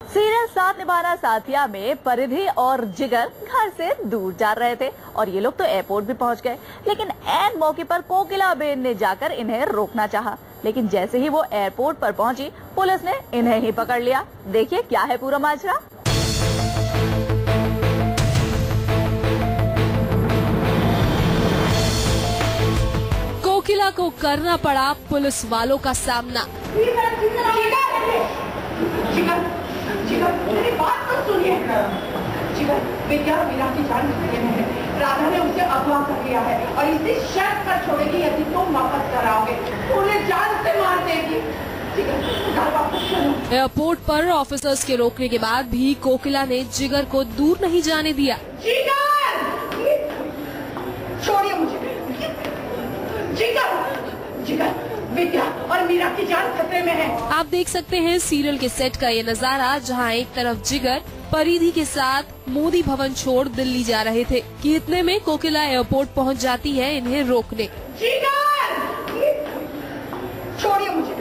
Serial साथ निभाना साथिया में परिधि और जिगर घर से दूर जा रहे थे और ये लोग तो एयरपोर्ट भी पहुंच गए, लेकिन ऐन मौके पर कोकिलाबेन ने जाकर इन्हें रोकना चाहा। लेकिन जैसे ही वो एयरपोर्ट पर पहुंची, पुलिस ने इन्हें ही पकड़ लिया। देखिए क्या है पूरा माजरा। कोकिला को करना पड़ा पुलिस वालों का सामना। मेरी बात तो सुनिए। विद्या मीरा की जान खतरे में है। राधा ने उसे अगवा कर लिया है और इसे शर्त पर छोड़ेगी यदि तुम वापस कराओगे, उन्हें जान से मार देगी। घर वापस चलो। एयरपोर्ट पर ऑफिसर्स के रोकने के बाद भी कोकिला ने जिगर को दूर नहीं जाने दिया। जिगर, छोड़िए मुझे। जिगर, विद्या और मीरा की जान खतरे में है। आप देख सकते हैं सीरियल के सेट का ये नजारा, जहां एक तरफ जिगर परिधि के साथ मोदी भवन छोड़ दिल्ली जा रहे थे कि इतने में कोकिला एयरपोर्ट पहुंच जाती है इन्हें रोकने। जिगर, छोड़िए मुझे।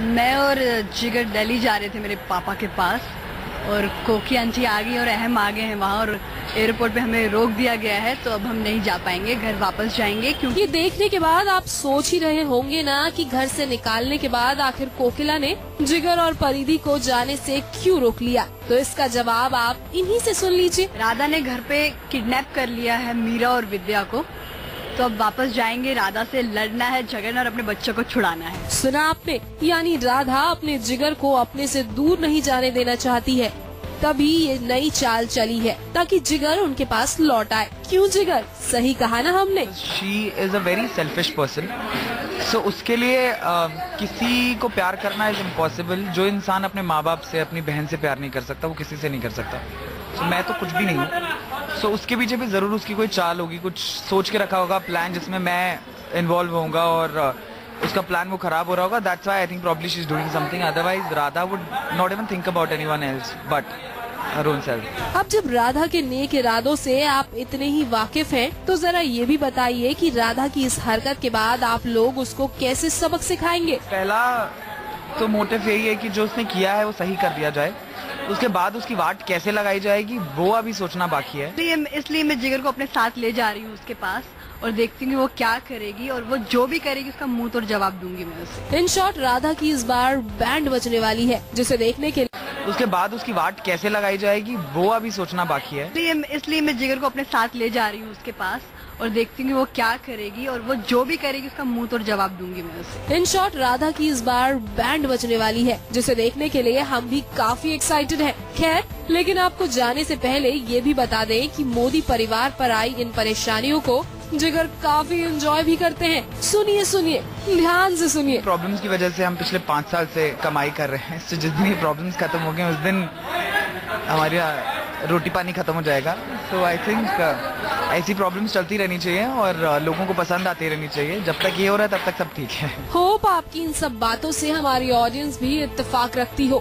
मैं और जिगर दिल्ली जा रहे थे मेरे पापा के पास, और कोकी आंटी आ गई और अहम आ गए हैं वहाँ, और एयरपोर्ट पे हमें रोक दिया गया है, तो अब हम नहीं जा पाएंगे, घर वापस जाएंगे। क्योंकि ये देखने के बाद आप सोच ही रहे होंगे ना कि घर से निकालने के बाद आखिर कोकिला ने जिगर और परिधि को जाने से क्यों रोक लिया। तो इसका जवाब आप इन्हीं से सुन लीजिए। राधा ने घर पे किडनैप कर लिया है मीरा और विद्या को, तो अब वापस जाएंगे, राधा से लड़ना है, झगड़ना और अपने बच्चों को छुड़ाना है। सुना आपने, यानी राधा अपने जिगर को अपने से दूर नहीं जाने देना चाहती है, तभी ये नई चाल चली है ताकि जिगर उनके पास लौट आए। क्यों जिगर? सही कहा ना हमने। She is a very selfish person, so उसके लिए किसी को प्यार करना इज इम्पॉसिबल। जो इंसान अपने माँ बाप से, अपनी बहन से प्यार नहीं कर सकता, वो किसी से नहीं कर सकता। मैं तो कुछ भी नहीं हूँ। सो उसके पीछे भी जरूर उसकी कोई चाल होगी, कुछ सोच के रखा होगा प्लान, जिसमें मैं इन्वॉल्व होऊंगा और उसका प्लान वो खराब हो रहा होगा। That's why I think probably she is doing something, otherwise Radha would not even think about anyone else but her own self. अब जब राधा के नेक इरादों से आप इतने ही वाकिफ हैं, तो जरा ये भी बताइए कि राधा की इस हरकत के बाद आप लोग उसको कैसे सबक सिखाएंगे। पहला तो मोटिव यही है कि जो उसने किया है वो सही कर दिया जाए। उसके बाद उसकी वाट कैसे लगाई जाएगी वो अभी सोचना बाकी है। इसलिए मैं जिगर को अपने साथ ले जा रही हूँ उसके पास, और देखती हूँ वो क्या करेगी, और वो जो भी करेगी उसका मुंह तोड़ जवाब दूंगी मैं उसे। इन शॉर्ट, राधा की इस बार बैंड बजने वाली है, जिसे देखने के लिए उसके बाद उसकी वाट कैसे लगाई जाएगी वो अभी सोचना बाकी है। इसलिए मैं जिगर को अपने साथ ले जा रही हूँ उसके पास, और देखती हूँ वो क्या करेगी, और वो जो भी करेगी उसका मुंह तोड़ जवाब दूंगी मैं उसे। इन शॉर्ट, राधा की इस बार बैंड बजने वाली है, जिसे देखने के लिए हम भी काफी एक्साइटेड हैं। खैर, लेकिन आपको जाने से पहले ये भी बता दें कि मोदी परिवार पर आई इन परेशानियों को जिगर काफी एंजॉय भी करते हैं। सुनिए, ध्यान से सुनिए। प्रॉब्लम्स की वजह से हम पिछले 5 साल से कमाई कर रहे हैं, जिस दिन प्रॉब्लम्स खत्म हो गए उस दिन हमारी रोटी पानी खत्म हो जाएगा। तो आई थिंक ऐसी प्रॉब्लम्स चलती रहनी चाहिए और लोगों को पसंद आती रहनी चाहिए। जब तक ये हो रहा है तब तक सब ठीक है। होप आपकी इन सब बातों से हमारी ऑडियंस भी इत्तेफाक रखती हो।